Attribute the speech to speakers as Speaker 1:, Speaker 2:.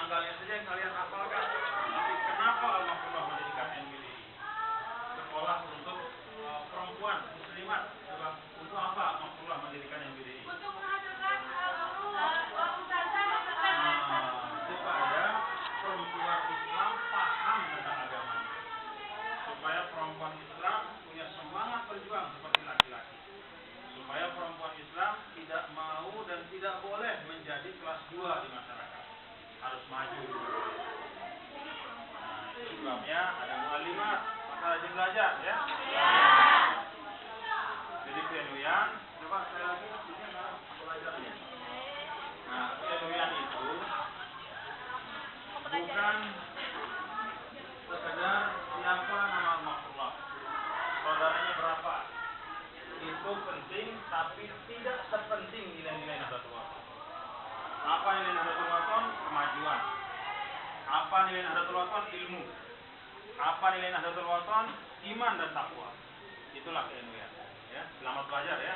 Speaker 1: tanggalnya saja yang kalian hafalkan. Tapi kenapa Allah mendirikan NPDI? Sekolah untuk perempuan muslimat. Untuk apa Allah mendirikan NPDI?
Speaker 2: Untuk menghasilkan
Speaker 1: supaya perempuan Islam paham tentang agamanya. Supaya perempuan Islam punya semangat berjuang seperti laki-laki. Supaya perempuan Islam tidak mau dan tidak boleh menjadi kelas 2 di masyarakat. Harus maju. Nah, itu sebabnya ada mu'allimat, maka rajin belajar ya. Jadi penuyan, coba saya lagi ini pelajarannya. Nah, penuyan itu bukan sekedar siapa nama makhluk, saudaranya berapa. Itu penting, tapi tidak sepenting nilai-nilai Nahdlatul Wathon. Apa nilai Nahdlatul Wathon? Kemajuan. Apa nilai Nahdlatul Wathon? Ilmu. Apa nilai Nahdlatul Wathon? Iman dan takwa. Itulah keilmuan. Ya, selamat belajar ya.